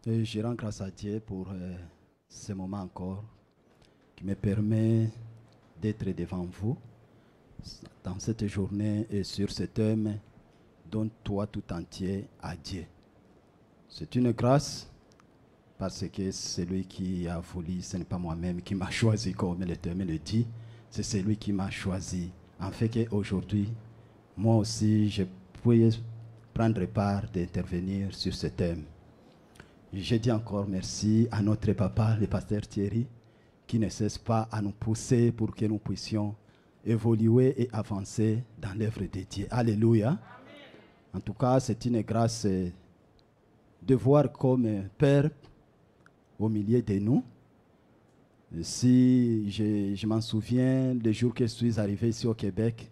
Et je rends grâce à Dieu pour ce moment encore qui me permet d'être devant vous dans cette journée et sur ce thème donne-toi tout entier à Dieu. C'est une grâce parce que c'est lui qui a voulu, ce n'est pas moi-même qui m'a choisi comme le thème le dit, c'est celui qui m'a choisi. En fait qu'aujourd'hui, moi aussi, je puisse prendre part d'intervenir sur ce thème. Je dis encore merci à notre papa, le pasteur Thierry, qui ne cesse pas à nous pousser pour que nous puissions évoluer et avancer dans l'œuvre de Dieu. Alléluia. Amen. En tout cas, c'est une grâce de voir comme Père au milieu de nous. Si je m'en souviens, le jour que je suis arrivé ici au Québec,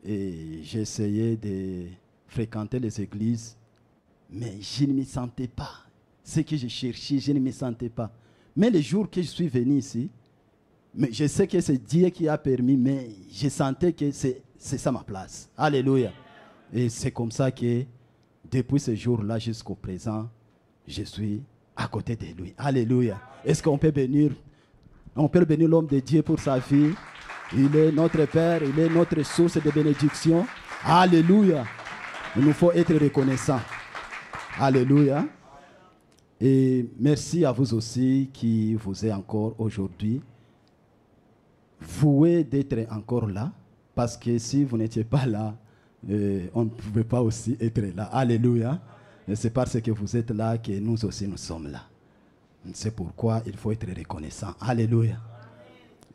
et j'ai essayé de fréquenter les églises, mais je ne me sentais pas. Ce que je cherchais, je ne me sentais pas. Mais le jour que je suis venu ici, mais je sais que c'est Dieu qui a permis, mais je sentais que c'est ça ma place. Alléluia. Et c'est comme ça que depuis ce jour-là jusqu'au présent, je suis à côté de lui. Alléluia. Est-ce qu'on peut bénir l'homme de Dieu pour sa vie? Il est notre Père, il est notre source de bénédiction. Alléluia. Il nous faut être reconnaissants. Alléluia. Et merci à vous aussi qui vous êtes encore aujourd'hui voué d'être encore là. Parce que si vous n'étiez pas là, on ne pouvait pas aussi être là. Alléluia. Et c'est parce que vous êtes là que nous aussi nous sommes là. C'est pourquoi il faut être reconnaissant. Alléluia.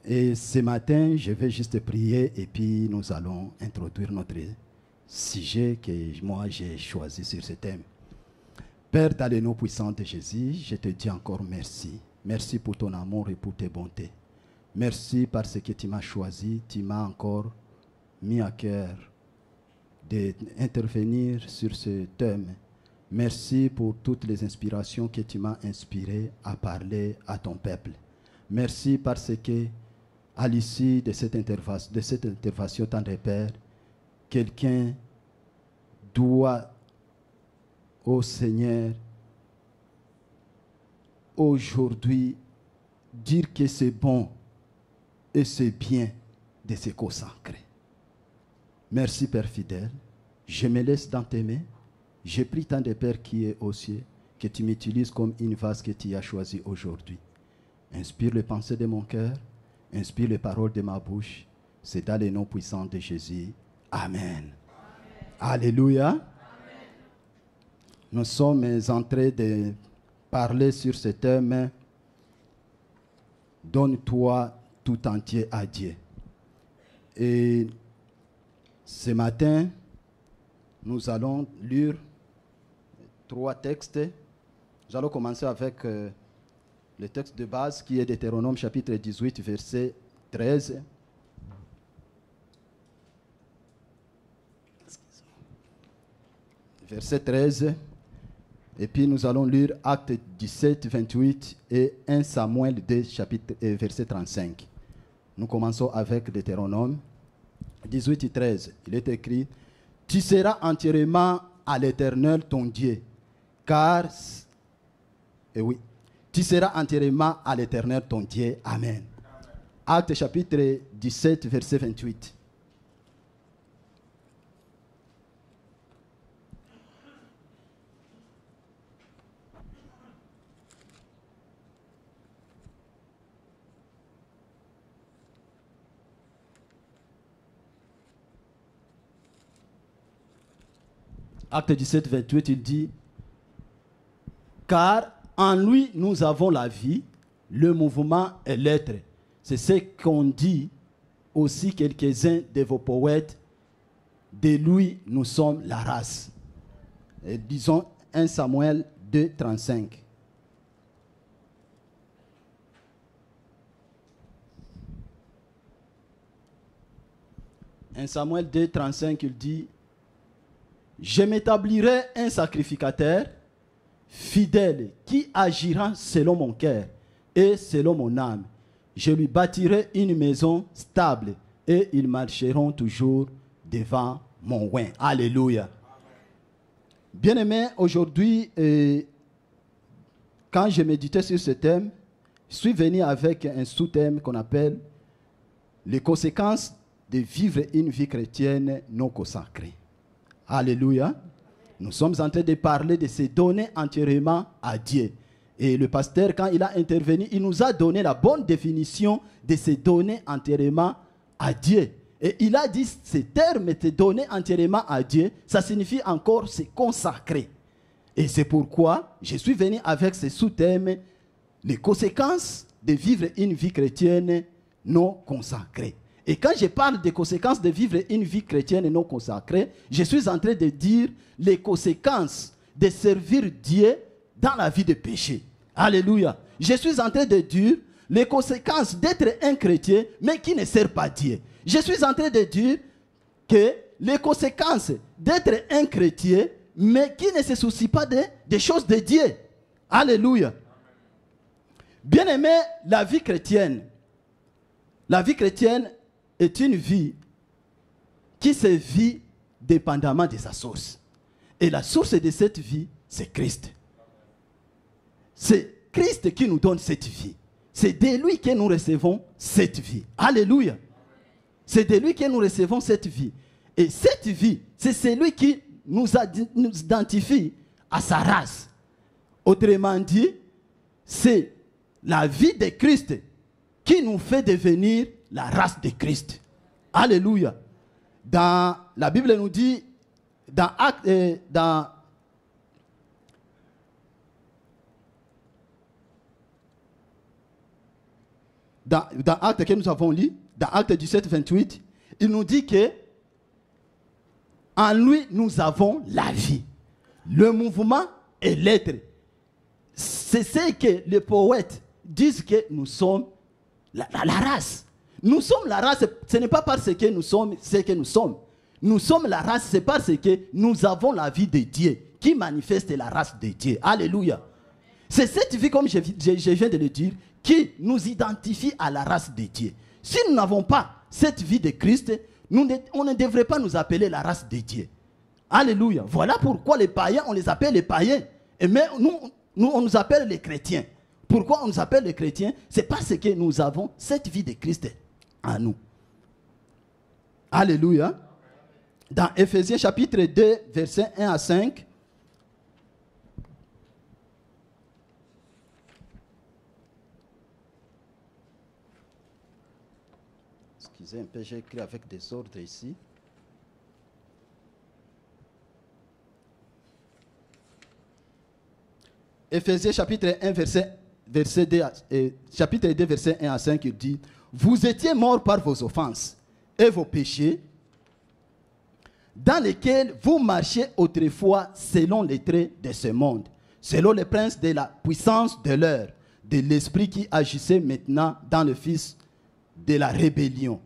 Et ce matin, je vais juste prier et puis nous allons introduire notre sujet que moi j'ai choisi sur ce thème. Père, dans le nom puissant de Jésus, je te dis encore merci. Merci pour ton amour et pour tes bontés. Merci parce que tu m'as choisi, tu m'as encore mis à cœur d'intervenir sur ce thème. Merci pour toutes les inspirations que tu m'as inspirées à parler à ton peuple. Merci parce que à l'issue de cette intervention, tendre Père, quelqu'un doit au Seigneur aujourd'hui dire que c'est bon et c'est bien de se consacrer. Merci Père fidèle, je me laisse dans tes mains. Je prie tant de Père qui est aux cieux que tu m'utilises comme une vase que tu as choisie aujourd'hui. Inspire les pensées de mon cœur, inspire les paroles de ma bouche. C'est dans le nom puissant de Jésus. Amen. Amen. Alléluia. Amen. Nous sommes en train de parler sur ce thème. Donne-toi tout entier à Dieu. Et ce matin, nous allons lire 3 textes. Nous allons commencer avec le texte de base qui est Deutéronome chapitre 18, verset 13. Verset 13. Et puis nous allons lire Actes 17, 28 et 1 Samuel 2, chapitre, verset 35. Nous commençons avec Deutéronome 18 et 13. Il est écrit: tu seras entièrement à l'Éternel ton Dieu, car, et oui, tu seras entièrement à l'Éternel ton Dieu. Amen. Actes chapitre 17, verset 28. Acte 17, 28, il dit: car en lui nous avons la vie, le mouvement et l'être. C'est ce qu'ont dit aussi quelques-uns de vos poètes. De lui nous sommes la race. Et disons 1 Samuel 2, 35. Un Samuel 2, 35, il dit: je m'établirai un sacrificateur fidèle qui agira selon mon cœur et selon mon âme. Je lui bâtirai une maison stable et ils marcheront toujours devant mon oin. Alléluia. Bien-aimés, aujourd'hui, quand je méditais sur ce thème, je suis venu avec un sous-thème qu'on appelle les conséquences de vivre une vie chrétienne non consacrée. Alléluia. Nous sommes en train de parler de se donner entièrement à Dieu. Et le pasteur, quand il a intervenu, il nous a donné la bonne définition de se donner entièrement à Dieu. Et il a dit, ce terme, se donner entièrement à Dieu, ça signifie encore se consacrer. Et c'est pourquoi je suis venu avec ce sous-thème, les conséquences de vivre une vie chrétienne non consacrée. Et quand je parle des conséquences de vivre une vie chrétienne non consacrée, je suis en train de dire les conséquences de servir Dieu dans la vie de péché. Alléluia. Je suis en train de dire les conséquences d'être un chrétien, mais qui ne sert pas Dieu. Je suis en train de dire que les conséquences d'être un chrétien, mais qui ne se soucie pas des choses de Dieu. Alléluia. Bien-aimé, la vie chrétienne est une vie qui se vit dépendamment de sa source. Et la source de cette vie, c'est Christ. C'est Christ qui nous donne cette vie. C'est de lui que nous recevons cette vie. Alléluia. C'est de lui que nous recevons cette vie. Et cette vie, c'est celui qui nous identifie à sa race. Autrement dit, c'est la vie de Christ qui nous fait devenir la race de Christ. Alléluia. Dans la Bible nous dit, dans Actes que nous avons lu, dans Actes 17, 28, il nous dit que en lui, nous avons la vie, le mouvement et l'être. C'est ce que les poètes disent que nous sommes la race. Nous sommes la race, ce n'est pas parce que nous sommes ce que nous sommes. Nous sommes la race, c'est parce que nous avons la vie de Dieu qui manifeste la race de Dieu. Alléluia. C'est cette vie, comme je viens de le dire, qui nous identifie à la race de Dieu. Si nous n'avons pas cette vie de Christ, on ne devrait pas nous appeler la race de Dieu. Alléluia. Voilà pourquoi les païens, on les appelle les païens. Mais nous, on nous appelle les chrétiens. Pourquoi on nous appelle les chrétiens? C'est parce que nous avons cette vie de Christ en nous. Alléluia. Dans Éphésiens chapitre 2, versets 1 à 5, excusez un peu, j'ai écrit avec des ordres ici. Éphésiens chapitre 1, chapitre 2, verset 1 à 5, il dit: vous étiez morts par vos offenses et vos péchés, dans lesquels vous marchiez autrefois selon les traits de ce monde, selon les princes de la puissance de l'air, de l'esprit qui agissait maintenant dans le fils de la rébellion.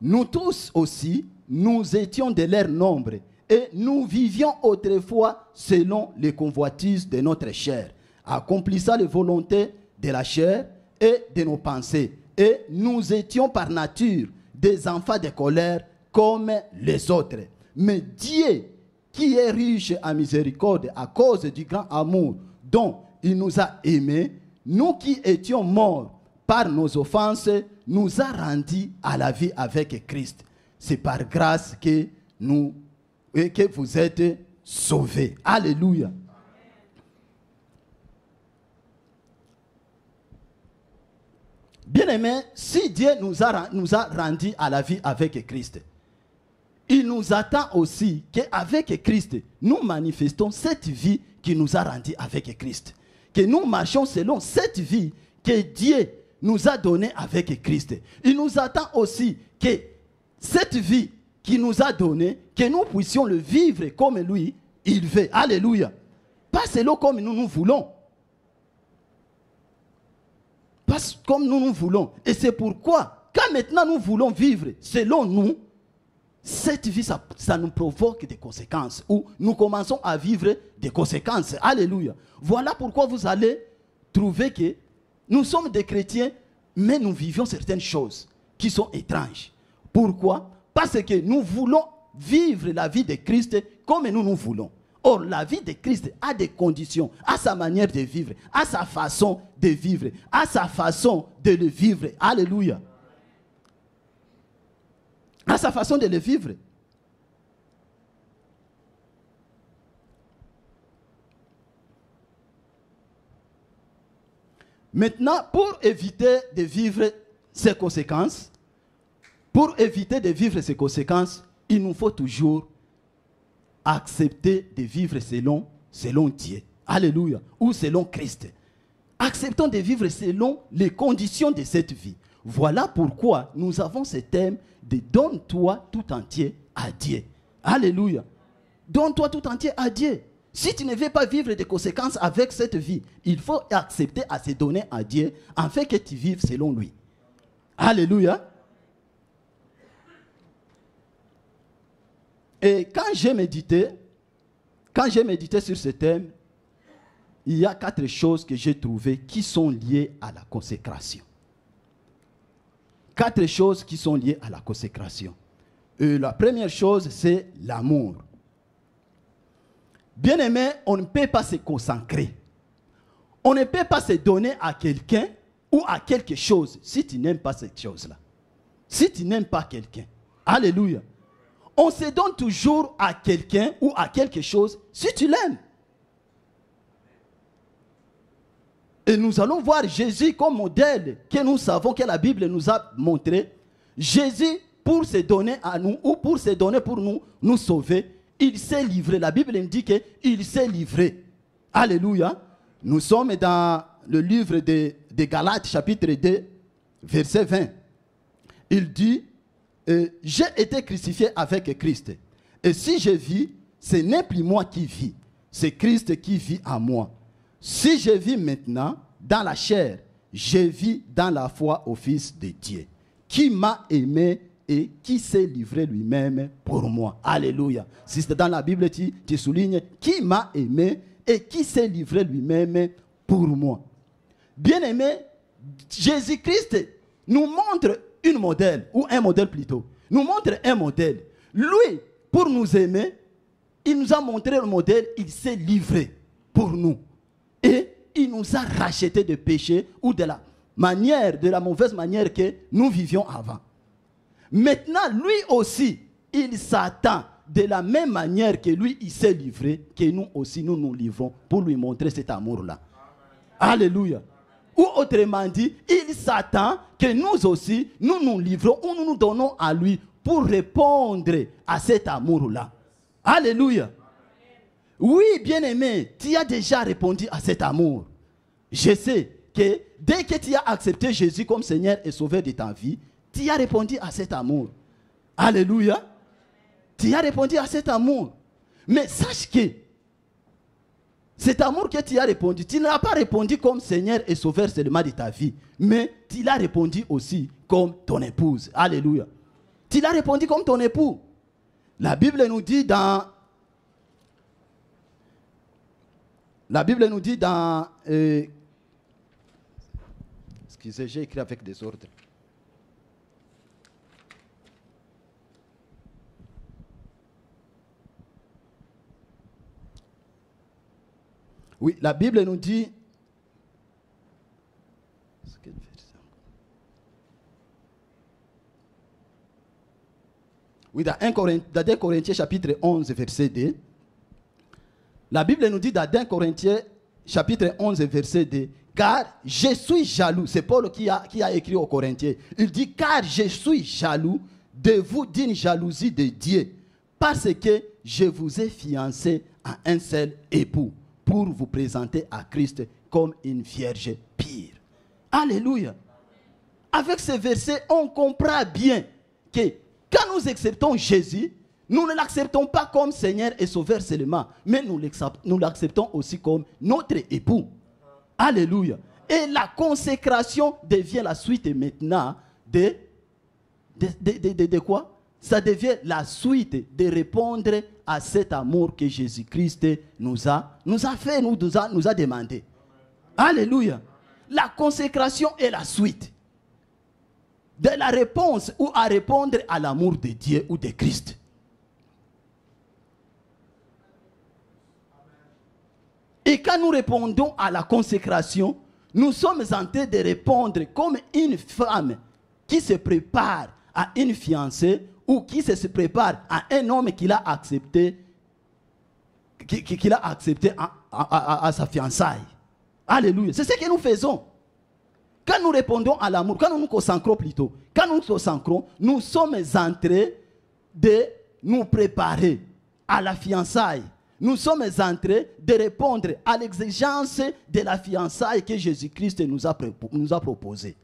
Nous tous aussi, nous étions de leur nombre, et nous vivions autrefois selon les convoitises de notre chair, accomplissant les volontés de la chair et de nos pensées. Et nous étions par nature des enfants de colère comme les autres. Mais Dieu, qui est riche en miséricorde à cause du grand amour dont il nous a aimés, nous qui étions morts par nos offenses, nous a rendus à la vie avec Christ. C'est par grâce que vous êtes sauvés. Alléluia. Bien-aimés, si Dieu nous a rendus à la vie avec Christ, il nous attend aussi qu'avec Christ, nous manifestons cette vie qui nous a rendus avec Christ. Que nous marchons selon cette vie que Dieu nous a donnée avec Christ. Il nous attend aussi que cette vie qu'il nous a donnée, que nous puissions le vivre comme lui, il veut. Alléluia. Pas selon comme nous voulons. Pas comme nous voulons. Et c'est pourquoi, quand maintenant nous voulons vivre selon nous, cette vie, ça nous provoque des conséquences. Ou nous commençons à vivre des conséquences. Alléluia. Voilà pourquoi vous allez trouver que nous sommes des chrétiens, mais nous vivions certaines choses qui sont étranges. Pourquoi? Parce que nous voulons vivre la vie de Christ comme nous voulons. Or, la vie de Christ a des conditions, a sa manière de vivre, a sa façon de vivre, a sa façon de le vivre. Alléluia. A sa façon de le vivre. Maintenant, pour éviter de vivre ces conséquences, il nous faut toujours accepter de vivre selon Dieu. Alléluia. Ou selon Christ. Acceptons de vivre selon les conditions de cette vie. Voilà pourquoi nous avons ce thème de donne-toi tout entier à Dieu. Alléluia. Donne-toi tout entier à Dieu. Si tu ne veux pas vivre des conséquences avec cette vie, il faut accepter à se donner à Dieu afin que tu vives selon lui. Alléluia. Et quand j'ai médité sur ce thème, il y a 4 choses que j'ai trouvées qui sont liées à la consécration. 4 choses qui sont liées à la consécration. Et la première chose, c'est l'amour. Bien-aimé, on ne peut pas se consacrer. On ne peut pas se donner à quelqu'un ou à quelque chose si tu n'aimes pas cette chose-là. Si tu n'aimes pas quelqu'un. Alléluia. On se donne toujours à quelqu'un ou à quelque chose si tu l'aimes. Et nous allons voir Jésus comme modèle que nous savons que la Bible nous a montré. Jésus, pour se donner à nous ou pour se donner pour nous sauver, il s'est livré. La Bible nous dit qu'il s'est livré. Alléluia. Nous sommes dans le livre de Galates, chapitre 2, verset 20. Il dit, j'ai été crucifié avec Christ. Et si je vis, ce n'est plus moi qui vis. C'est Christ qui vit en moi. Si je vis maintenant dans la chair, je vis dans la foi au Fils de Dieu, qui m'a aimé et qui s'est livré lui-même pour moi. Alléluia. Si c'est dans la Bible, tu soulignes qui m'a aimé et qui s'est livré lui-même pour moi. Bien-aimé, Jésus-Christ nous montre un modèle plutôt. Nous montre un modèle. Lui, pour nous aimer, il nous a montré le modèle, il s'est livré pour nous. Et il nous a racheté de péché ou de la mauvaise manière que nous vivions avant. Maintenant, lui aussi, il s'attend de la même manière que lui, il s'est livré, que nous aussi, nous nous livrons pour lui montrer cet amour-là. Alléluia. Ou autrement dit, il s'attend que nous aussi, nous nous livrons ou nous nous donnons à lui pour répondre à cet amour-là. Alléluia. Oui, bien-aimé, tu as déjà répondu à cet amour. Je sais que dès que tu as accepté Jésus comme Seigneur et Sauveur de ta vie, tu as répondu à cet amour. Alléluia. Tu as répondu à cet amour. Mais sache que cet amour que tu as répondu, tu n'as pas répondu comme Seigneur et Sauveur seulement de ta vie, mais tu l'as répondu aussi comme ton épouse. Alléluia. Tu l'as répondu comme ton époux. La Bible nous dit dans excusez, j'ai écrit avec des ordres. Oui, la Bible nous dit, oui, dans 2 Corinthiens chapitre 11, verset 2, la Bible nous dit dans 2 Corinthiens chapitre 11, verset 2, car je suis jaloux, c'est Paul qui a écrit aux Corinthiens, il dit, car je suis jaloux de vous d'une jalousie de Dieu, parce que je vous ai fiancé à un seul époux, pour vous présenter à Christ comme une vierge pure. Alléluia. Avec ce verset, on comprend bien que quand nous acceptons Jésus, nous ne l'acceptons pas comme Seigneur et Sauveur seulement, mais nous l'acceptons aussi comme notre époux. Alléluia. Et la consécration devient la suite maintenant de quoi? Ça devient la suite de répondre à cet amour que Jésus-Christ nous a demandé. Alléluia. La consécration est la suite de la réponse ou à répondre à l'amour de Dieu ou de Christ. Et quand nous répondons à la consécration, nous sommes en train de répondre comme une femme qui se prépare à une fiancée ou qui se prépare à un homme qu'il a accepté, à sa fiançaille. Alléluia. C'est ce que nous faisons. Quand nous répondons à l'amour, quand nous nous consacrons plutôt, quand nous nous consacrons, nous sommes en train de nous préparer à la fiançaille. Nous sommes en train de répondre à l'exigence de la fiançaille que Jésus-Christ nous a proposée.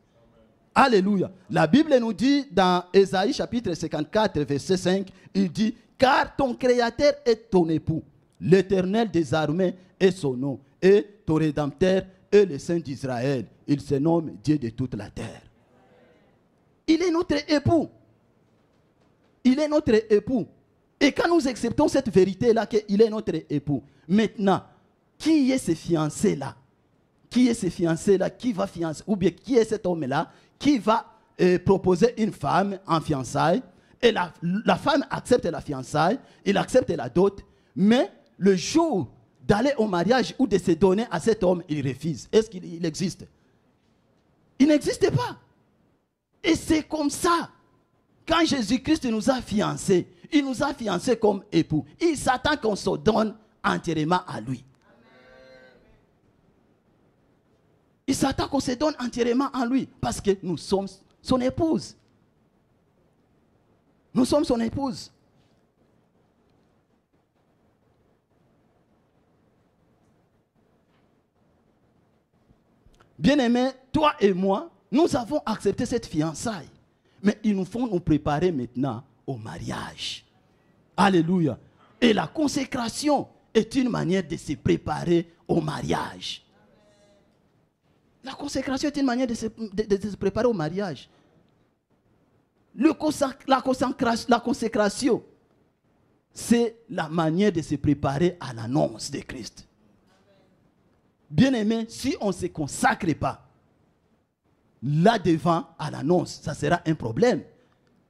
Alléluia. La Bible nous dit dans Ésaïe chapitre 54, verset 5, il dit, car ton Créateur est ton époux, l'Éternel des armées est son nom, et ton Rédempteur est le Saint d'Israël. Il se nomme Dieu de toute la terre. Il est notre époux. Il est notre époux. Et quand nous acceptons cette vérité-là, qu'il est notre époux, maintenant, qui est ce fiancé-là? Qui est ce fiancé-là qui va fiancer? Ou bien qui est cet homme-là qui va proposer une femme en fiançailles? Et la femme accepte la fiançaille, il accepte la dot, mais le jour d'aller au mariage ou de se donner à cet homme, il refuse. Est-ce qu'il existe? Il n'existe pas. Et c'est comme ça. Quand Jésus-Christ nous a fiancés, il nous a fiancés comme époux. Il s'attend qu'on se donne entièrement à lui. Il s'attend qu'on se donne entièrement à lui parce que nous sommes son épouse. Nous sommes son épouse. Bien-aimés, toi et moi, nous avons accepté cette fiançaille. Mais il nous faut nous préparer maintenant au mariage. Alléluia. Et la consécration est une manière de se préparer au mariage. La consécration est une manière de se préparer au mariage. La consécration, c'est la manière de se préparer à l'annonce de Christ. Bien-aimé, si on ne se consacre pas là devant à l'annonce, ça sera un problème.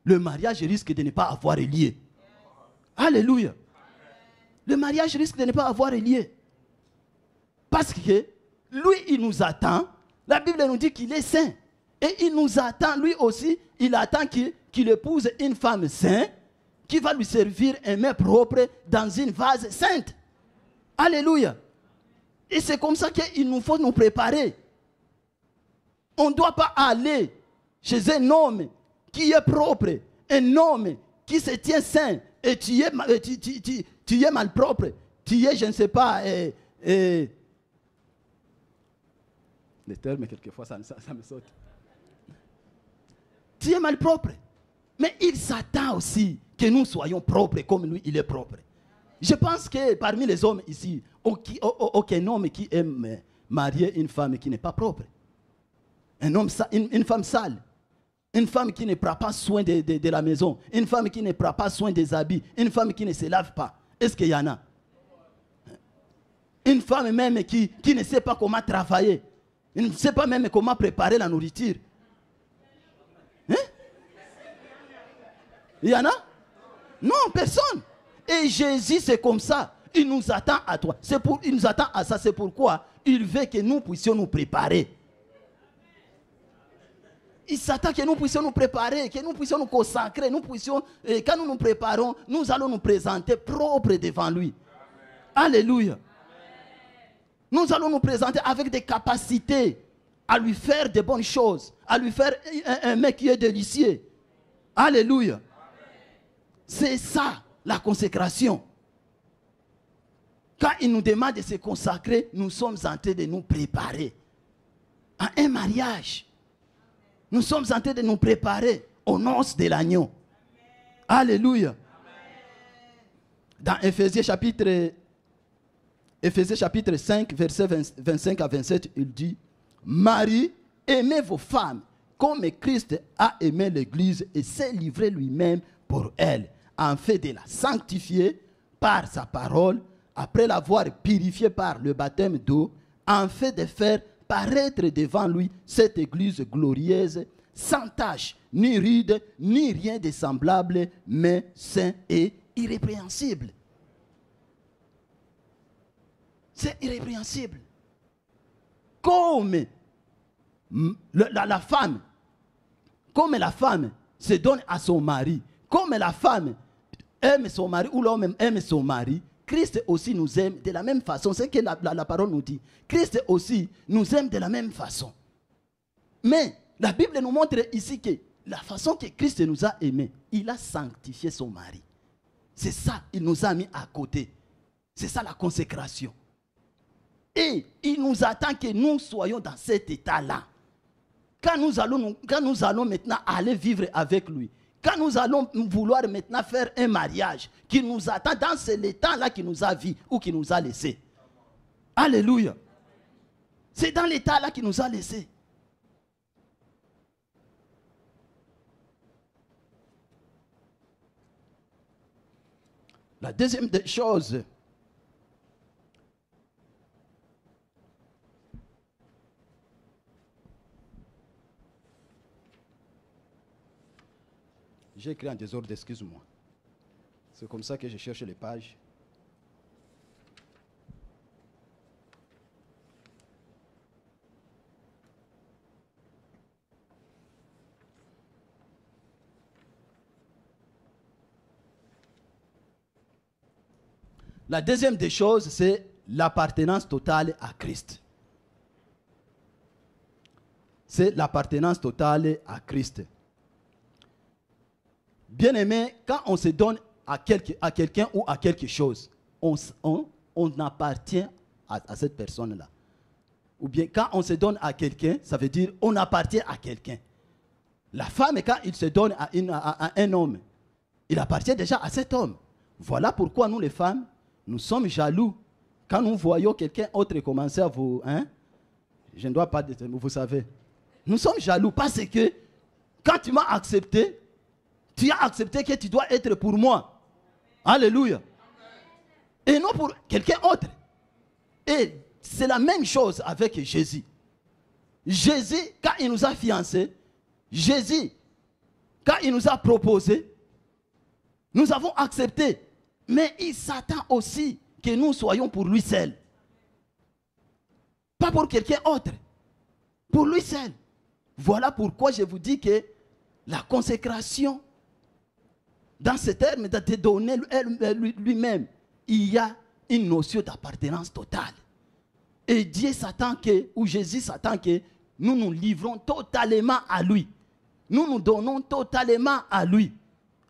Le mariage risque de ne pas avoir lieu. Alléluia. Le mariage risque de ne pas avoir lieu. Parce que lui, il nous attend. La Bible nous dit qu'il est saint. Et il nous attend, lui aussi, il attend qu'il épouse une femme sainte qui va lui servir un mets propre dans une vase sainte. Alléluia. Et c'est comme ça qu'il nous faut nous préparer. On ne doit pas aller chez un homme qui est propre, un homme qui se tient saint, et tu es malpropre, tu es, je ne sais pas, les termes, quelquefois, ça me saute. Tu es malpropre. Mais il s'attend aussi que nous soyons propres comme lui, il est propre. Je pense que parmi les hommes ici, aucun homme qui aime marier une femme qui n'est pas propre. Une femme sale. Une femme qui ne prend pas soin de la maison. Une femme qui ne prend pas soin des habits. Une femme qui ne se lave pas. Est-ce qu'il y en a? Une femme même qui ne sait pas comment travailler. Elle ne sait pas même comment préparer la nourriture. Hein? Il y en a? Non, personne. Et Jésus, c'est comme ça. Il nous attend à toi. Il nous attend à ça. C'est pourquoi il veut que nous puissions nous préparer. Il s'attend que nous puissions nous préparer, que nous puissions nous consacrer, quand nous nous préparons, nous allons nous présenter propres devant lui. Amen. Alléluia. Amen. Nous allons nous présenter avec des capacités à lui faire de bonnes choses, à lui faire un mec qui est délicieux. Alléluia. Amen. C'est ça la consécration. Quand il nous demande de se consacrer, nous sommes en train de nous préparer à un mariage. Nous sommes en train de nous préparer aux noces de l'agneau. Alléluia. Amen. Dans Éphésiens chapitre 5, versets 25 à 27, il dit, Marie, aimez vos femmes comme Christ a aimé l'Église et s'est livré lui-même pour elle, en fait de la sanctifier par sa parole, après l'avoir purifiée par le baptême d'eau, en fait de faire paraître devant lui cette église glorieuse, sans tache, ni ride, ni rien de semblable, mais saint et irrépréhensible. C'est irrépréhensible. Comme la femme se donne à son mari, comme la femme aime son mari ou l'homme aime son mari, Christ aussi nous aime de la même façon. C'est ce que la parole nous dit. Christ aussi nous aime de la même façon. Mais la Bible nous montre ici que la façon que Christ nous a aimés, il a sanctifié son mari. C'est ça, il nous a mis à côté. C'est ça la consécration. Et il nous attend que nous soyons dans cet état-là. Quand nous allons maintenant aller vivre avec lui, quand nous allons vouloir maintenant faire un mariage qui nous attend dans cet état-là qui nous a vu ou qui nous a laissé. Alléluia. C'est dans l'état-là qui nous a laissé. La deuxième des choses, j'ai écrit en désordre, excuse-moi. C'est comme ça que je cherche les pages. La deuxième des choses, c'est l'appartenance totale à Christ. C'est l'appartenance totale à Christ. Bien aimé, quand on se donne à quelqu'un ou à quelque chose, on appartient à cette personne-là. Ou bien quand on se donne à quelqu'un, ça veut dire on appartient à quelqu'un. La femme, quand il se donne à un homme, il appartient déjà à cet homme. Voilà pourquoi nous les femmes, nous sommes jaloux. Quand nous voyons quelqu'un autre commencer à vous... je ne dois pas... Vous savez. Nous sommes jaloux parce que quand tu m'as accepté, tu as accepté que tu dois être pour moi. Alléluia. Et non pour quelqu'un autre. Et c'est la même chose avec Jésus. Jésus, quand il nous a fiancés, Jésus, quand il nous a proposé, nous avons accepté. Mais il s'attend aussi que nous soyons pour lui seul. Pas pour quelqu'un autre. Pour lui seul. Voilà pourquoi je vous dis que la consécration, dans ce terme de te donner lui-même, il y a une notion d'appartenance totale. Et Dieu s'attend que, ou Jésus s'attend que nous nous livrons totalement à lui. Nous nous donnons totalement à lui.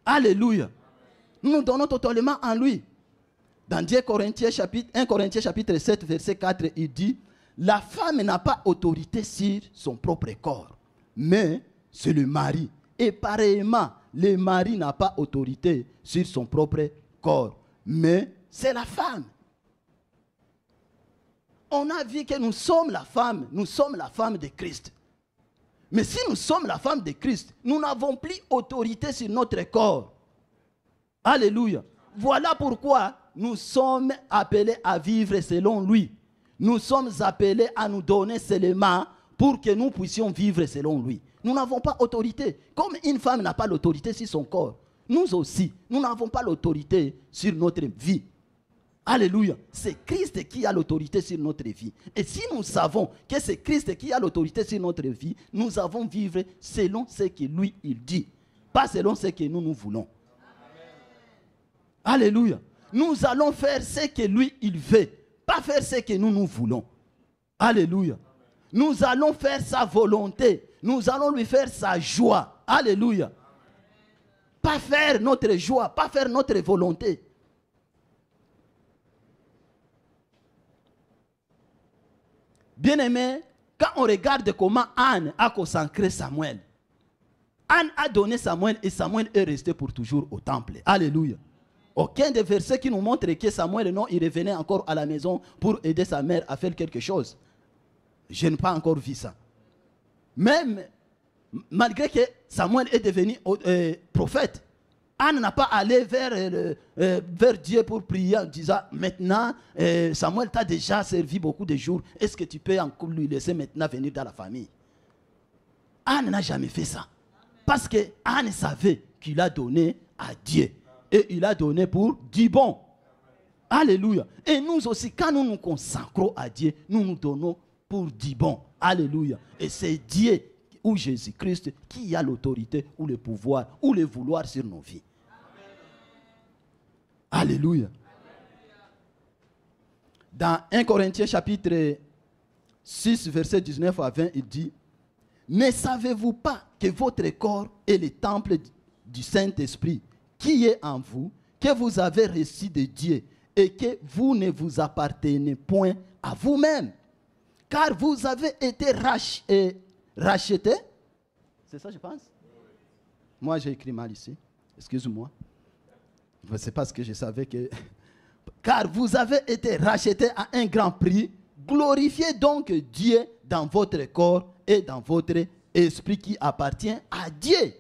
Alléluia. Nous nous donnons totalement à lui. Dans 1 Corinthiens chapitre 7, verset 4, il dit, la femme n'a pas autorité sur son propre corps, mais c'est le mari. Et pareillement, le mari n'a pas autorité sur son propre corps, mais c'est la femme. On a vu que nous sommes la femme de Christ. Mais si nous sommes la femme de Christ, nous n'avons plus autorité sur notre corps. Alléluia. Voilà pourquoi nous sommes appelés à vivre selon lui. Nous sommes appelés à nous donner seulement pour que nous puissions vivre selon lui. Nous n'avons pas autorité. Comme une femme n'a pas l'autorité sur son corps, nous aussi, nous n'avons pas l'autorité sur notre vie. Alléluia. C'est Christ qui a l'autorité sur notre vie. Et si nous savons que c'est Christ qui a l'autorité sur notre vie, nous allons vivre selon ce que lui, il dit. Pas selon ce que nous voulons. Alléluia. Nous allons faire ce que lui, il veut. Pas faire ce que nous voulons. Alléluia. Nous allons faire sa volonté. Nous allons lui faire sa joie. Alléluia. Pas faire notre joie, pas faire notre volonté. Bien-aimé, quand on regarde comment Anne a consacré Samuel, Anne a donné Samuel et Samuel est resté pour toujours au temple. Alléluia. Aucun des versets qui nous montre que Samuel, non, il revenait encore à la maison pour aider sa mère à faire quelque chose. Je n'ai pas encore vu ça. Même, malgré que Samuel est devenu prophète, Anne n'a pas allé vers Dieu pour prier en disant, maintenant, Samuel t'a déjà servi beaucoup de jours, est-ce que tu peux encore lui laisser maintenant venir dans la famille? Anne n'a jamais fait ça. Parce que Anne savait qu'il a donné à Dieu. Et il a donné pour du bon. Alléluia. Et nous aussi, quand nous nous consacrons à Dieu, nous nous donnons pour du bon. Alléluia. Et c'est Dieu ou Jésus-Christ qui a l'autorité ou le pouvoir ou le vouloir sur nos vies. Alléluia. Dans 1 Corinthiens chapitre 6, verset 19 à 20, il dit: ne savez-vous pas que votre corps est le temple du Saint-Esprit qui est en vous, que vous avez reçu de Dieu et que vous ne vous appartenez point à vous-même, car vous avez été rachetés. C'est ça, je pense? Moi, j'ai écrit mal ici. Excuse-moi. C'est parce que je savais que... Car vous avez été rachetés à un grand prix. Glorifiez donc Dieu dans votre corps et dans votre esprit qui appartient à Dieu.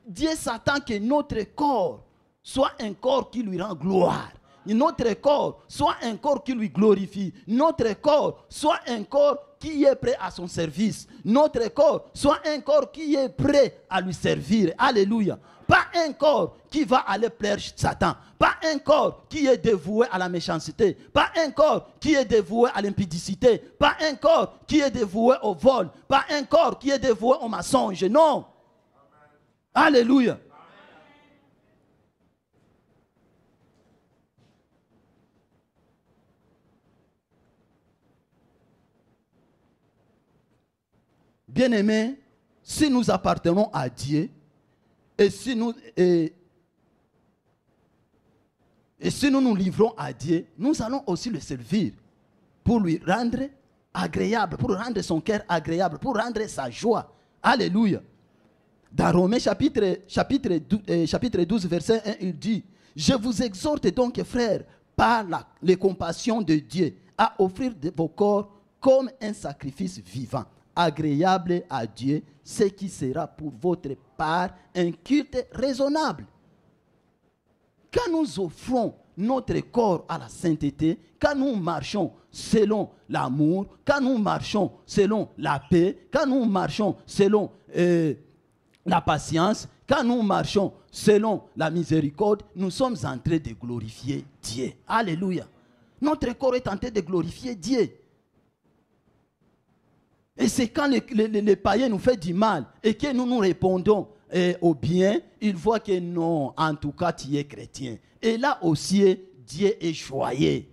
Dieu s'attend que notre corps soit un corps qui lui rend gloire. Notre corps soit un corps qui lui glorifie. Notre corps soit un corps qui est prêt à son service. Notre corps soit un corps qui est prêt à lui servir. Alléluia. Pas un corps qui va aller plaire Satan. Pas un corps qui est dévoué à la méchanceté. Pas un corps qui est dévoué à l'impudicité. Pas un corps qui est dévoué au vol. Pas un corps qui est dévoué au mensonge. Non. Amen. Alléluia. Amen. Bien-aimés, si nous appartenons à Dieu, et si nous nous livrons à Dieu, nous allons aussi le servir pour lui rendre agréable, pour rendre son cœur agréable, pour rendre sa joie. Alléluia. Dans Romains chapitre 12, verset 1, il dit: je vous exhorte donc, frères, par les compassions de Dieu, à offrir vos corps comme un sacrifice vivant, agréable à Dieu, ce qui sera pour votre part un culte raisonnable. Quand nous offrons notre corps à la sainteté, quand nous marchons selon l'amour, quand nous marchons selon la paix, quand nous marchons selon la patience, quand nous marchons selon la miséricorde, nous sommes en train de glorifier Dieu. Alléluia. Notre corps est en train de glorifier Dieu. Et c'est quand les païens nous font du mal et que nous nous répondons au bien, ils voient que non, en tout cas, tu es chrétien. Et là aussi, Dieu est joyeux.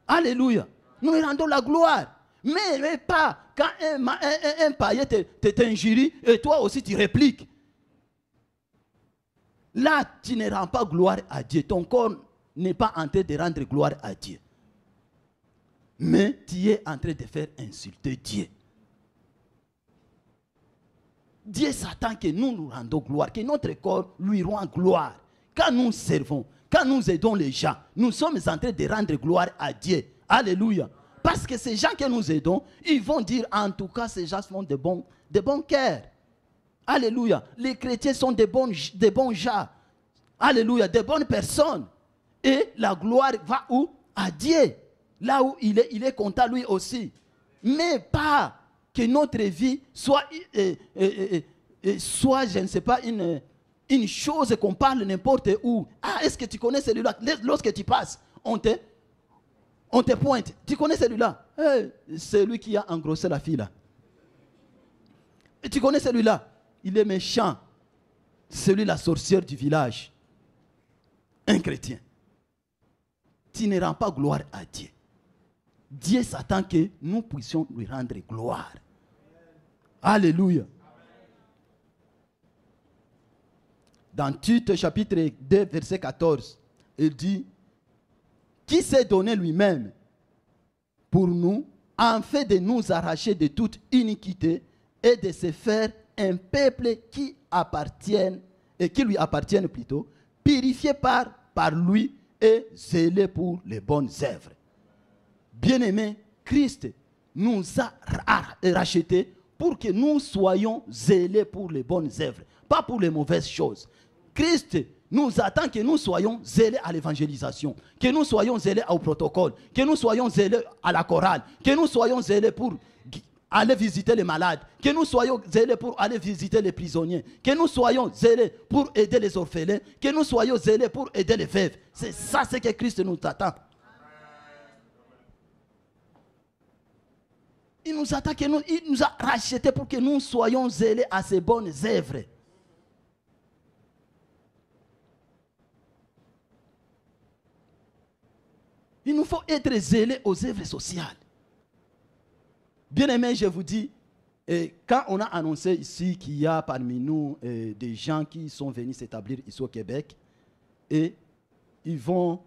Alléluia. Nous lui rendons la gloire. Mais pas quand un païen t'injurie et toi aussi tu répliques. Là, tu ne rends pas gloire à Dieu. Ton corps n'est pas en train de rendre gloire à Dieu. Mais tu es en train de faire insulter Dieu. Dieu s'attend que nous nous rendons gloire, que notre corps lui rend gloire. Quand nous servons, quand nous aidons les gens, nous sommes en train de rendre gloire à Dieu. Alléluia. Parce que ces gens que nous aidons, ils vont dire, en tout cas, ces gens font de bons cœurs. Alléluia. Les chrétiens sont de bons gens. Alléluia. De bonnes personnes. Et la gloire va où? À Dieu. Là où il est content lui aussi. Mais pas que notre vie soit, je ne sais pas, une chose qu'on parle n'importe où. Ah, est-ce que tu connais celui-là? Lorsque tu passes, on te pointe. Tu connais celui-là? C'est lui qui a engrossé la fille là. Et tu connais celui-là? Il est méchant. Celui la sorcière du village. Un chrétien. Tu ne rends pas gloire à Dieu. Dieu s'attend que nous puissions lui rendre gloire. Alléluia. Dans Tite chapitre 2 verset 14, il dit: qui s'est donné lui-même pour nous, en fait de nous arracher de toute iniquité et de se faire un peuple qui lui appartienne plutôt, purifié par lui et zélé pour les bonnes œuvres. Bien-aimé, Christ nous a rachetés pour que nous soyons zélés pour les bonnes œuvres, pas pour les mauvaises choses. Christ nous attend que nous soyons zélés à l'évangélisation, que nous soyons zélés au protocole, que nous soyons zélés à la chorale, que nous soyons zélés pour aller visiter les malades, que nous soyons zélés pour aller visiter les prisonniers, que nous soyons zélés pour aider les orphelins, que nous soyons zélés pour aider les veuves. C'est ça ce que Christ nous attend. Il nous attend, il nous a rachetés pour que nous soyons zélés à ces bonnes œuvres. Il nous faut être zélés aux œuvres sociales. Bien aimé, je vous dis, quand on a annoncé ici qu'il y a parmi nous des gens qui sont venus s'établir ici au Québec et ils vont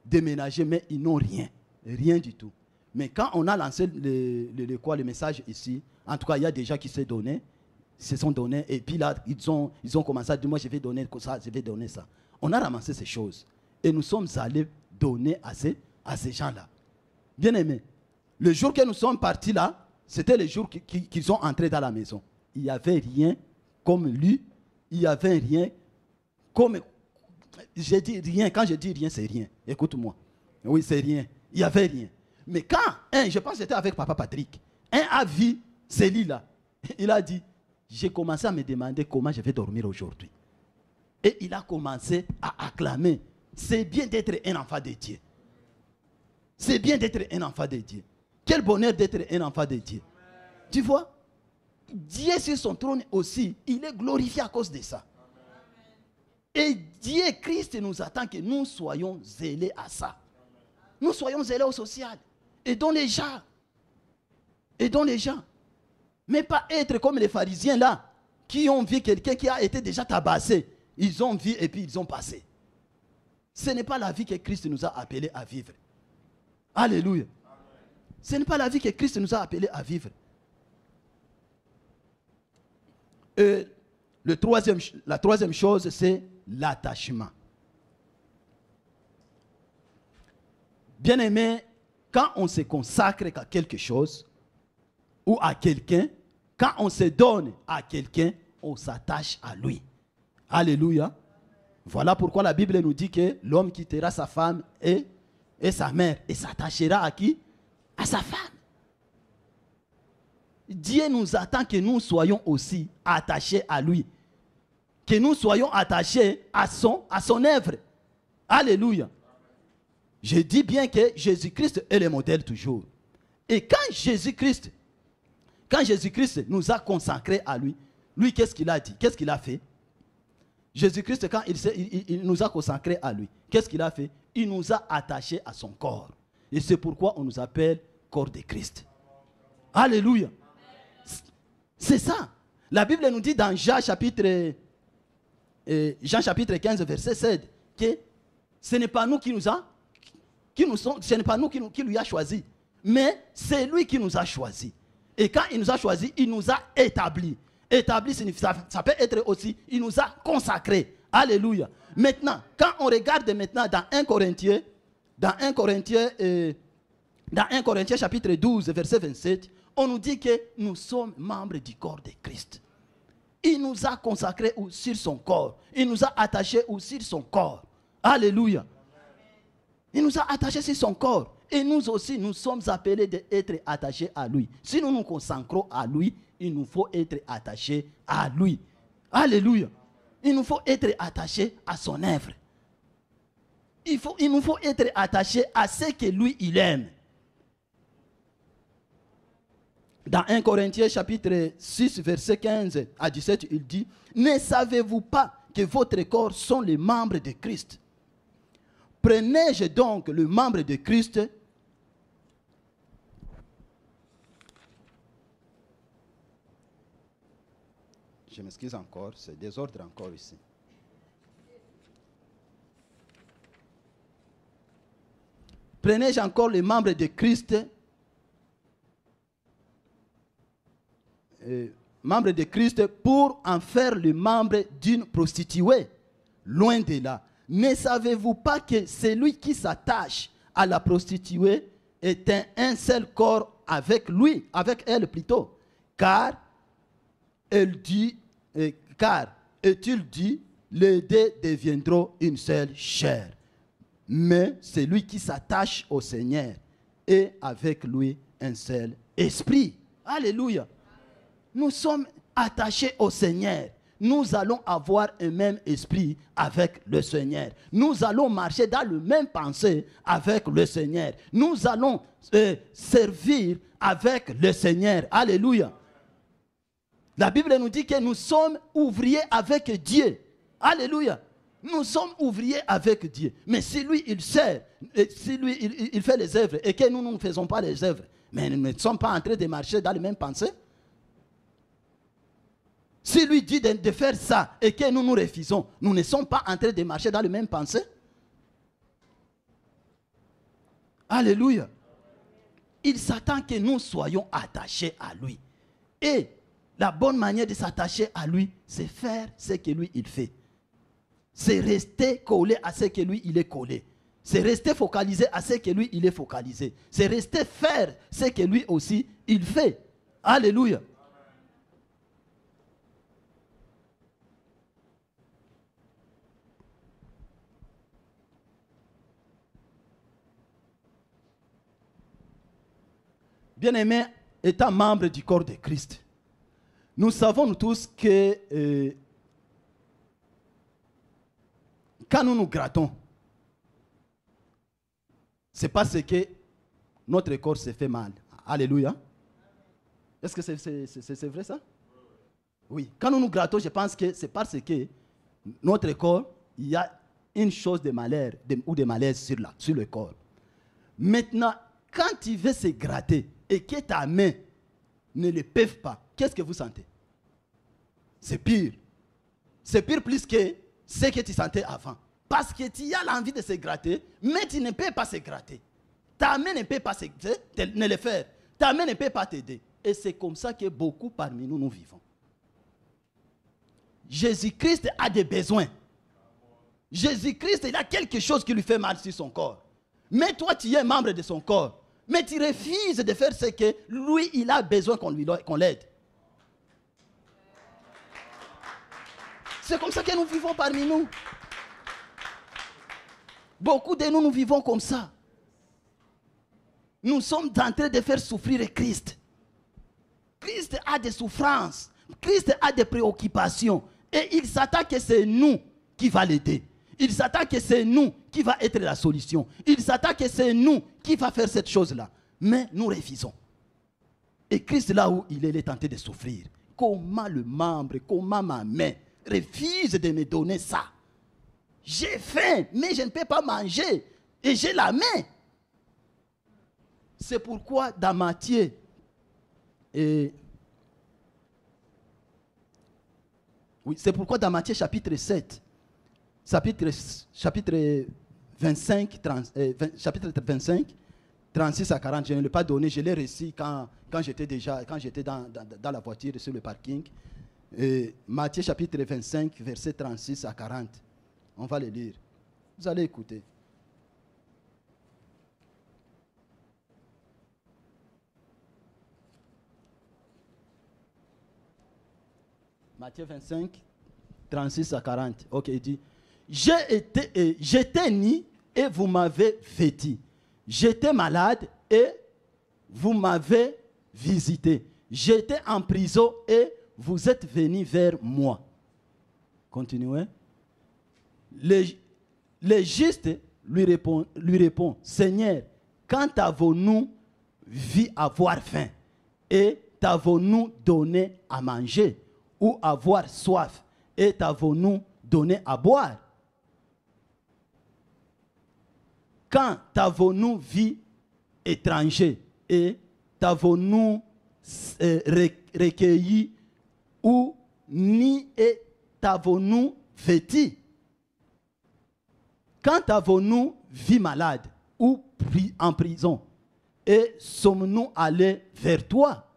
déménager, mais ils n'ont rien, rien du tout. Mais quand on a lancé le message ici, en tout cas, il y a des gens qui se sont donnés, et puis là, ils ont commencé à dire, moi je vais donner ça, je vais donner ça. On a ramassé ces choses et nous sommes allés donner à ces gens-là. Bien aimé, le jour que nous sommes partis là, c'était le jour qu'ils sont entrés dans la maison. Il n'y avait rien comme lui, il n'y avait rien comme... J'ai dit rien, quand je dis rien, c'est rien. Écoute-moi. Oui, c'est rien. Il n'y avait rien. Mais quand, je pense que c'était avec Papa Patrick, a vu ce lit-là, il a dit, j'ai commencé à me demander comment je vais dormir aujourd'hui. Et il a commencé à acclamer. C'est bien d'être un enfant de Dieu. C'est bien d'être un enfant de Dieu. Quel bonheur d'être un enfant de Dieu. Tu vois, Dieu sur son trône aussi, il est glorifié à cause de ça. Et Dieu, Christ nous attend que nous soyons zélés à ça. Nous soyons zélés au social. Aidons les gens. Aidons les gens. Mais pas être comme les pharisiens là, qui ont vu quelqu'un qui a été déjà tabassé. Ils ont vu et puis ils ont passé. Ce n'est pas la vie que Christ nous a appelés à vivre. Alléluia. Ce n'est pas la vie que Christ nous a appelés à vivre. La troisième chose, c'est l'attachement. Bien aimé, quand on se consacre à quelque chose ou à quelqu'un, quand on se donne à quelqu'un, on s'attache à lui. Alléluia. Voilà pourquoi la Bible nous dit que l'homme quittera sa femme et sa mère et s'attachera à qui? À sa femme. Dieu nous attend que nous soyons aussi attachés à lui. Que nous soyons attachés à son œuvre. Alléluia. Je dis bien que Jésus-Christ est le modèle toujours. Et quand Jésus-Christ nous a consacrés à lui, lui qu'est-ce qu'il a dit? Qu'est-ce qu'il a fait? Jésus-Christ, quand il nous a consacrés à lui, qu'est-ce qu'il a fait? Il nous a attachés à son corps. Et c'est pourquoi on nous appelle corps de Christ. Alléluia. C'est ça. La Bible nous dit dans Jean chapitre 15, verset 7, que ce n'est pas nous qui lui a choisi, mais c'est lui qui nous a choisi. Et quand il nous a choisi, il nous a établis. Établi, ça peut être aussi, il nous a consacrés. Alléluia. Maintenant, quand on regarde maintenant dans 1 Corinthiens chapitre 12, verset 27, on nous dit que nous sommes membres du corps de Christ. Il nous a consacrés sur son corps. Il nous a attachés sur son corps. Alléluia. Il nous a attachés sur son corps. Et nous aussi, nous sommes appelés d'être attachés à lui. Si nous nous consacrons à lui, il nous faut être attachés à lui. Alléluia. Il nous faut être attachés à son œuvre. Il nous faut être attachés à ce que lui, il aime. Dans 1 Corinthiens chapitre 6, verset 15 à 17, il dit, « Ne savez-vous pas que votre corps sont les membres de Christ? Prenez-je donc le membre de Christ, je m'excuse encore, c'est désordre encore ici. Prenez-je encore les membres de Christ, pour en faire le membre d'une prostituée? Loin de là. Ne savez-vous pas que celui qui s'attache à la prostituée est un seul corps avec elle plutôt? Car il dit, les deux deviendront une seule chair. Mais celui qui s'attache au Seigneur est avec lui un seul esprit. Alléluia. Nous sommes attachés au Seigneur. Nous allons avoir un même esprit avec le Seigneur. Nous allons marcher dans le même pensée avec le Seigneur. Nous allons servir avec le Seigneur. Alléluia. La Bible nous dit que nous sommes ouvriers avec Dieu. Alléluia. Nous sommes ouvriers avec Dieu. Mais si lui, il sert, si lui, il fait les œuvres et que nous ne faisons pas les œuvres, mais nous ne sommes pas en train de marcher dans les mêmes pensées. Si lui dit de faire ça et que nous nous refusons, nous ne sommes pas en train de marcher dans les mêmes pensées. Alléluia. Il s'attend que nous soyons attachés à lui. Et la bonne manière de s'attacher à lui, c'est faire ce que lui, il fait. C'est rester collé à ce que lui, il est collé. C'est rester focalisé à ce que lui, il est focalisé. C'est rester faire ce que lui aussi, il fait. Alléluia. Bien-aimés, étant membre du corps de Christ, nous savons tous que quand nous nous grattons, c'est parce que notre corps se fait mal. Alléluia. Est-ce que c'est vrai ça? Oui. Quand nous nous grattons, je pense que c'est parce que notre corps, il y a une chose de malheur ou de malaise sur le corps. Maintenant, quand tu veux se gratter et que ta main ne le peut pas, qu'est-ce que vous sentez? C'est pire. C'est pire plus que ce que tu sentais avant. Parce que tu as l'envie de se gratter, mais tu ne peux pas se gratter. Ta main ne peut pas ne le faire. Ta main ne peut pas t'aider. Et c'est comme ça que beaucoup parmi nous, nous vivons. Jésus-Christ a des besoins. Jésus-Christ, il a quelque chose qui lui fait mal sur son corps. Mais toi, tu es membre de son corps. Mais tu refuses de faire ce que lui, il a besoin qu'on l'aide. C'est comme ça que nous vivons parmi nous. Beaucoup de nous, nous vivons comme ça. Nous sommes en train de faire souffrir Christ. Christ a des souffrances. Christ a des préoccupations. Et il s'attend que c'est nous qui va l'aider. Il s'attend que c'est nous qui va être la solution. Il s'attend que c'est nous qui va faire cette chose-là. Mais nous refusons. Et Christ, là où il est tenté de souffrir, comment le membre, comment ma main refuse de me donner ça? J'ai faim, mais je ne peux pas manger. Et j'ai la main. C'est pourquoi dans Matthieu, c'est pourquoi dans Matthieu chapitre 7, chapitre 25, 36 à 40, je ne l'ai pas donné, je l'ai reçu quand j'étais dans la voiture sur le parking. Matthieu chapitre 25, verset 36 à 40. On va le lire. Vous allez écouter. Matthieu 25, 36 à 40. Ok, il dit, j'étais nu et vous m'avez vêtu. J'étais malade et vous m'avez visité. J'étais en prison et vous êtes venus vers moi. Continuez. Le juste lui répond, Seigneur, quand avons-nous vu avoir faim et t'avons-nous donné à manger, ou avoir soif et t'avons-nous donné à boire? Quand t'avons-nous vu étranger et t'avons-nous recueilli, ou ni et t'avons-nous vêtu? Quand avons-nous vu malade ou pris en prison et sommes-nous allés vers toi?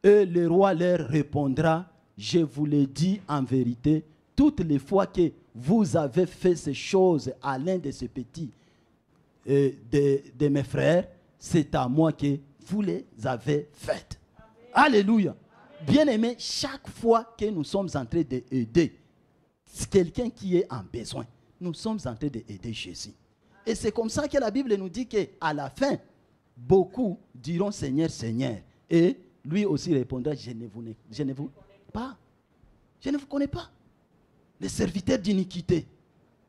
Et le roi leur répondra, je vous le dis en vérité, toutes les fois que vous avez fait ces choses à l'un de ces petits de mes frères, c'est à moi que vous les avez faites. Amen. Alléluia. Bien-aimés, chaque fois que nous sommes en train d'aider quelqu'un qui est en besoin, nous sommes en train d'aider Jésus. Et c'est comme ça que la Bible nous dit qu'à la fin, beaucoup diront Seigneur, Seigneur. Et lui aussi répondra, je ne vous pas. Je ne vous connais pas. Les serviteurs d'iniquité.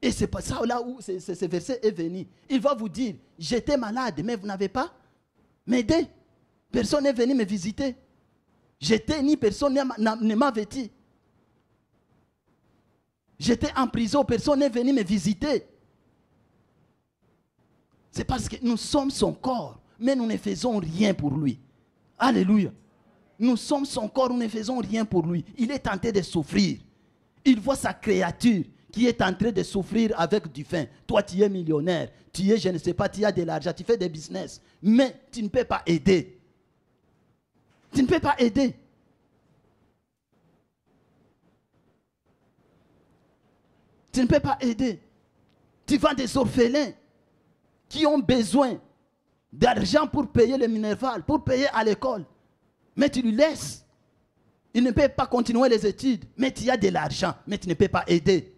Et c'est pas ça là où ce verset est venu. Il va vous dire, j'étais malade, mais vous n'avez pas m'aider. Personne n'est venu me visiter. J'étais ni personne ne m'a vêtu. J'étais en prison, personne n'est venu me visiter. C'est parce que nous sommes son corps, mais nous ne faisons rien pour lui. Alléluia. Nous sommes son corps, nous ne faisons rien pour lui. Il est tenté de souffrir. Il voit sa créature qui est en train de souffrir avec du faim. Toi, tu es millionnaire, tu es, je ne sais pas, tu as de l'argent, tu fais des business, mais tu ne peux pas aider. Tu ne peux pas aider. Tu ne peux pas aider. Tu vends des orphelins qui ont besoin d'argent pour payer le minerval, pour payer à l'école. Mais tu lui laisses. Il ne peut pas continuer les études, mais tu as de l'argent, mais tu ne peux pas aider.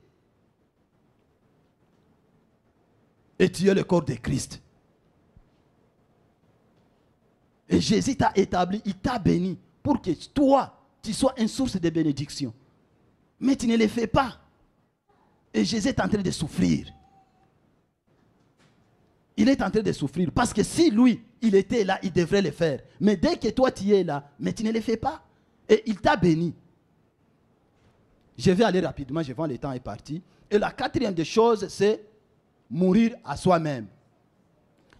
Et tu es le corps de Christ. Et Jésus t'a établi, il t'a béni pour que toi, tu sois une source de bénédiction. Mais tu ne le fais pas. Et Jésus est en train de souffrir. Il est en train de souffrir parce que si lui, il était là, il devrait le faire. Mais dès que toi, tu es là, mais tu ne le fais pas. Et il t'a béni. Je vais aller rapidement, je vois le temps est parti. Et la quatrième des choses, c'est mourir à soi-même.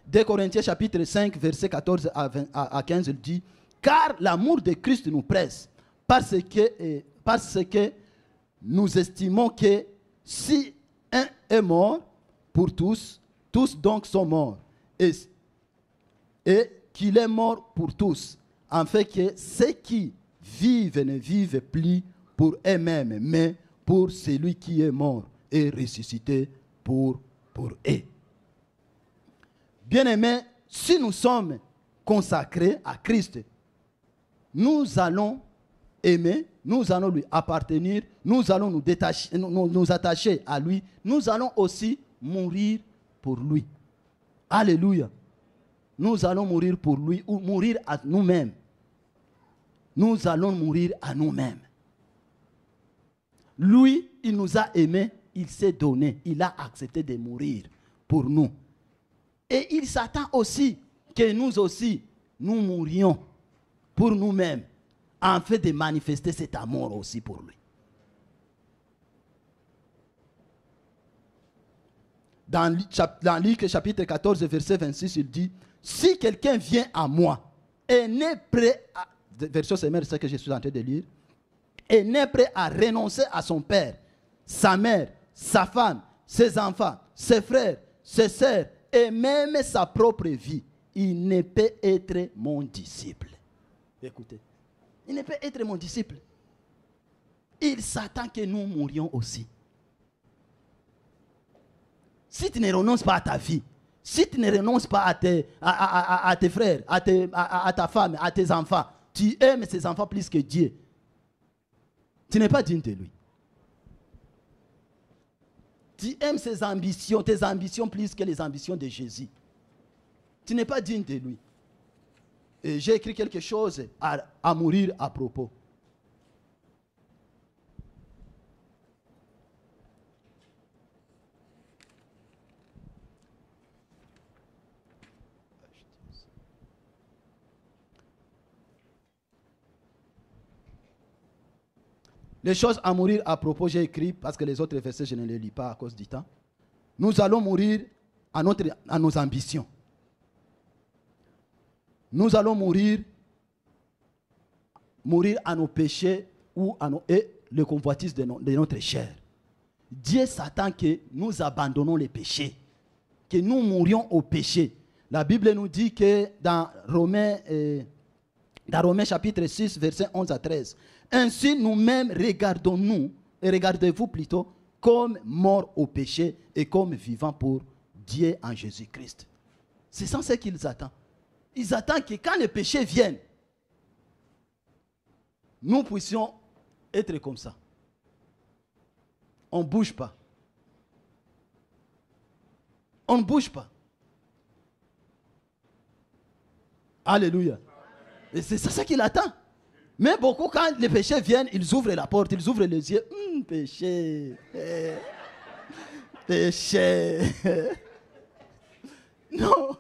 2 Corinthiens chapitre 5, verset 14 à 15, il dit, car l'amour de Christ nous presse, parce que nous estimons que si un est mort pour tous, tous donc sont morts. Et qu'il est mort pour tous, en fait que ceux qui vivent ne vivent plus pour eux-mêmes, mais pour celui qui est mort et ressuscité pour eux. Bien-aimés, si nous sommes consacrés à Christ, nous allons aimer, nous allons lui appartenir, nous allons nous attacher à lui, nous allons aussi mourir pour lui. Alléluia. Nous allons mourir pour lui ou mourir à nous-mêmes. Nous allons mourir à nous-mêmes. Lui, il nous a aimés, il s'est donné, il a accepté de mourir pour nous. Et il s'attend aussi que nous aussi, nous mourions pour nous-mêmes, en fait de manifester cet amour aussi pour lui. Dans Luc chapitre 14, verset 26, il dit, si quelqu'un vient à moi et n'est prêt à... Version c'est ce que je suis en train de lire. Et n'est prêt à renoncer à son père, sa mère, sa femme, ses enfants, ses frères, ses sœurs, et même sa propre vie, il ne peut être mon disciple. Écoutez, il ne peut être mon disciple. Il s'attend que nous mourions aussi. Si tu ne renonces pas à ta vie, si tu ne renonces pas à tes frères, à ta femme, à tes enfants, tu aimes ces enfants plus que Dieu, tu n'es pas digne de lui. Tu aimes tes ambitions plus que les ambitions de Jésus. Tu n'es pas digne de lui. Et j'ai écrit quelque chose à mourir à propos. Les choses à mourir à propos, j'ai écrit, parce que les autres versets, je ne les lis pas à cause du temps. Nous allons mourir à nos ambitions. Nous allons mourir à nos péchés et le convoitise de notre chair. Dieu s'attend que nous abandonnons les péchés, que nous mourions au péché. La Bible nous dit que dans Romains chapitre 6, verset 11 à 13, ainsi nous-mêmes regardez-vous plutôt comme morts au péché et comme vivants pour Dieu en Jésus-Christ. C'est ça ce qu'ils attendent. Ils attendent que quand le péché vienne, nous puissions être comme ça. On ne bouge pas. On ne bouge pas. Alléluia. Et c'est ça qu'il attend. Mais beaucoup, quand les péchés viennent, ils ouvrent la porte, ils ouvrent les yeux. Péché. Péché. Non.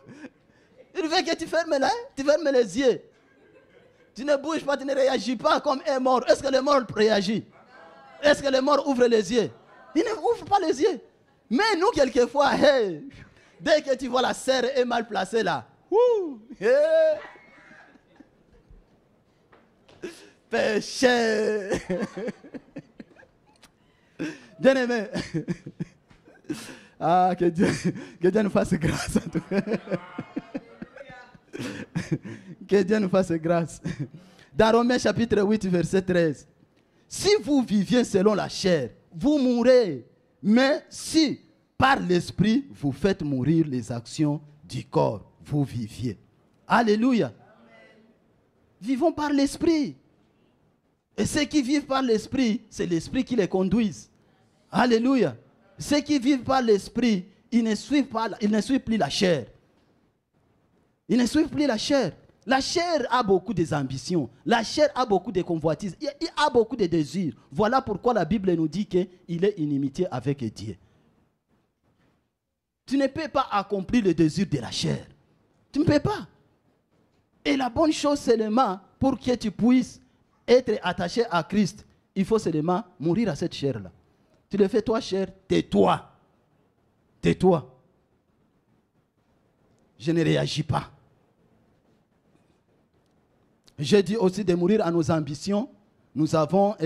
Il veut que tu fermes les yeux. Tu ne bouges pas, tu ne réagis pas comme un mort. Est-ce que le mort réagit? Est-ce que le mort ouvre les yeux? Il ne ouvre pas les yeux. Mais nous, quelquefois, hey, dès que tu vois la serre est mal placée là, hey, péché. Bien aimé. Ah, que Dieu nous fasse grâce. Que Dieu nous fasse grâce. Dans Romains chapitre 8, verset 13. Si vous viviez selon la chair, vous mourrez. Mais si, par l'esprit, vous faites mourir les actions du corps, vous viviez. Alléluia. Amen. Vivons par l'esprit. Et ceux qui vivent par l'esprit, c'est l'esprit qui les conduise. Alléluia. Ceux qui vivent par l'esprit, ils ne suivent plus la chair. Ils ne suivent plus la chair. La chair a beaucoup d'ambitions. La chair a beaucoup de convoitises. Il a beaucoup de désirs. Voilà pourquoi la Bible nous dit qu'il est inimitié avec Dieu. Tu ne peux pas accomplir le désir de la chair. Tu ne peux pas. Et la bonne chose seulement, pour que tu puisses être attaché à Christ, il faut seulement mourir à cette chair-là. Tu le fais toi, chair, tais-toi. Tais-toi. Je ne réagis pas. J'ai dit aussi de mourir à nos ambitions. Nous avons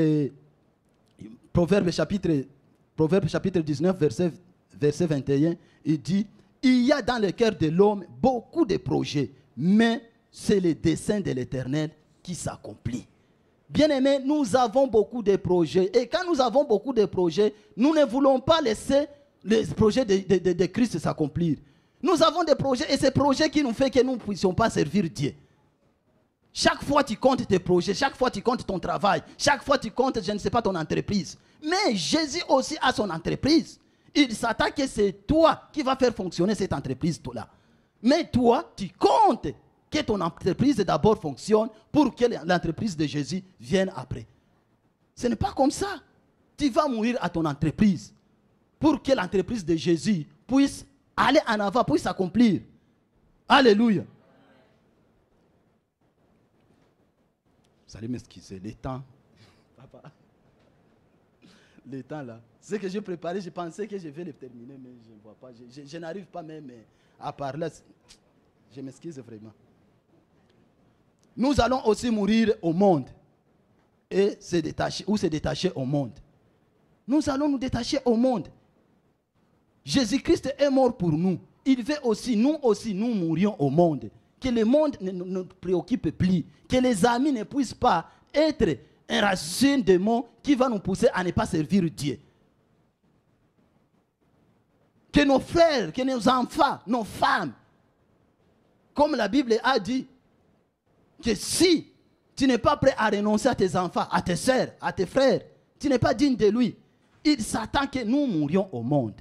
Proverbe chapitre 19, verset 21. Il dit, il y a dans le cœur de l'homme beaucoup de projets, mais c'est le dessein de l'Éternel qui s'accomplit. Bien-aimés, nous avons beaucoup de projets. Et quand nous avons beaucoup de projets, nous ne voulons pas laisser les projets de Christ s'accomplir. Nous avons des projets et ces projets qui nous font que nous ne puissions pas servir Dieu. Chaque fois tu comptes tes projets, chaque fois tu comptes ton travail, chaque fois tu comptes, je ne sais pas, ton entreprise. Mais Jésus aussi a son entreprise. Il s'attend que c'est toi qui vas faire fonctionner cette entreprise-là. Mais toi, tu comptes que ton entreprise d'abord fonctionne pour que l'entreprise de Jésus vienne après. Ce n'est pas comme ça. Tu vas mourir à ton entreprise pour que l'entreprise de Jésus puisse aller en avant, puisse s'accomplir. Alléluia. Vous allez m'excuser, le temps. Papa. Le temps là. Ce que j'ai préparé, je pensais que je vais le terminer, mais je ne vois pas. Je n'arrive pas même à parler. Je m'excuse vraiment. Nous allons aussi mourir au monde et se détacher au monde. Nous allons nous détacher au monde. Jésus-Christ est mort pour nous. Il veut aussi, nous mourions au monde. Que le monde ne nous préoccupe plus. Que les amis ne puissent pas être un racine de mots qui va nous pousser à ne pas servir Dieu. Que nos frères, que nos enfants, nos femmes, comme la Bible a dit, que si tu n'es pas prêt à renoncer à tes enfants, à tes sœurs, à tes frères, tu n'es pas digne de lui, il s'attend que nous mourions au monde.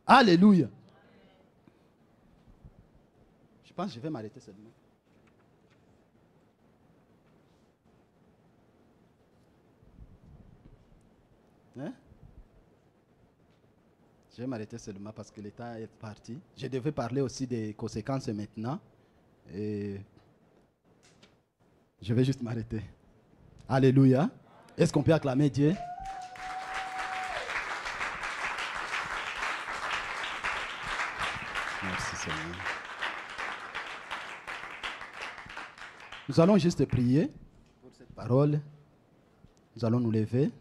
Alléluia. Je pense que je vais m'arrêter seulement. Hein? Je vais m'arrêter seulement parce que le temps est parti. Je devais parler aussi des conséquences maintenant. Et je vais juste m'arrêter. Alléluia. Est-ce qu'on peut acclamer Dieu? Merci Seigneur. Nous allons juste prier pour cette parole. Nous allons nous lever.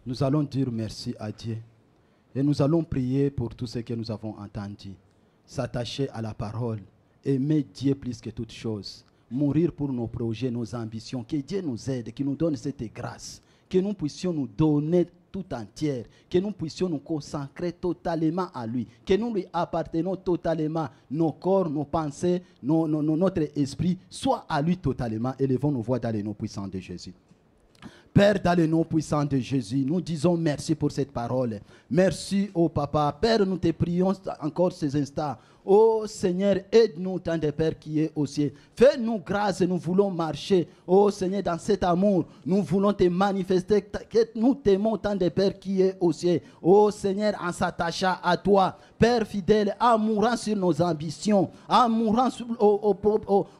Nous allons dire merci à Dieu. Et nous allons prier pour tout ce que nous avons entendu. S'attacher à la parole. Aimer Dieu plus que toute chose. Mourir pour nos projets, nos ambitions. Que Dieu nous aide, qu'il nous donne cette grâce. Que nous puissions nous donner tout entière. Que nous puissions nous consacrer totalement à lui. Que nous lui appartenons totalement. Nos corps, nos pensées, notre esprit, soit à lui totalement. Élevons nos voix dans les noms puissants de Jésus. Père, dans le nom puissant de Jésus, nous disons merci pour cette parole. Merci, oh Papa. Père, nous te prions encore ces instants. Oh Seigneur, aide-nous, tant de Père qui est au ciel. Fais-nous grâce, nous voulons marcher. Oh Seigneur, dans cet amour, nous voulons te manifester. Que nous t'aimons, tant de Père qui est au ciel. Oh Seigneur, en s'attachant à toi, Père fidèle, en mourant sur nos ambitions, en mourant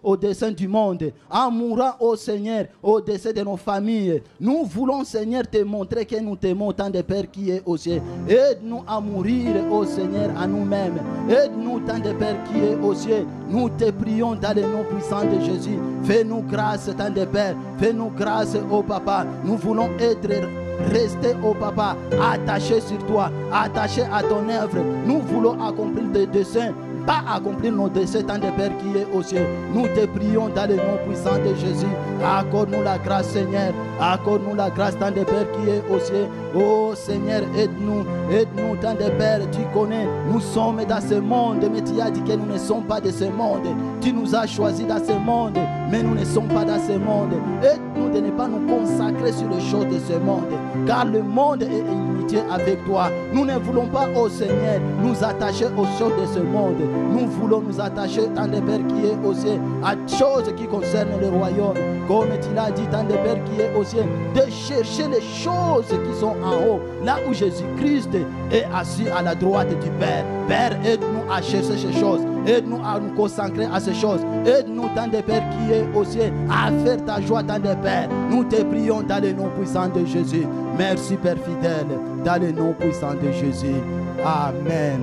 au dessein du monde, en mourant, oh Seigneur, au dessein de nos familles. Nous voulons, Seigneur, te montrer que nous t'aimons, tant de Père qui est au ciel. Aide-nous à mourir, oh Seigneur, à nous-mêmes. Aide-nous, tant de Père qui est au ciel. Nous te prions dans le nom puissant de Jésus. Fais-nous grâce, tant de Père. Fais-nous grâce, oh Papa. Nous voulons rester, oh Papa, attachés sur toi, attachés à ton œuvre. Nous voulons accomplir tes desseins, pas accomplir nos desseins, tant de Père qui est au ciel. Nous te prions dans le nom puissant de Jésus. Accorde-nous la grâce, Seigneur. Accorde-nous la grâce, tant de Père qui est au ciel. Oh Seigneur, aide-nous, aide-nous, tant de Père. Tu connais, nous sommes dans ce monde, mais tu as dit que nous ne sommes pas de ce monde. Tu nous as choisis dans ce monde, mais nous ne sommes pas dans ce monde. Aide-nous de ne pas nous consacrer sur les choses de ce monde, car le monde est inimitié avec toi. Nous ne voulons pas, oh Seigneur, nous attacher aux choses de ce monde. Nous voulons nous attacher, tant de Père qui est au ciel, à choses qui concernent le royaume. Comme tu l'as dit, tant de Père qui est au ciel, de chercher les choses qui sont en haut, là où Jésus-Christ est assis à la droite du Père. Père, aide-nous à chercher ces choses. Aide-nous à nous consacrer à ces choses. Aide-nous, tant de Père qui est au ciel, à faire ta joie, tant de Père. Nous te prions dans le nom puissant de Jésus. Merci, Père fidèle, dans le nom puissant de Jésus. Amen.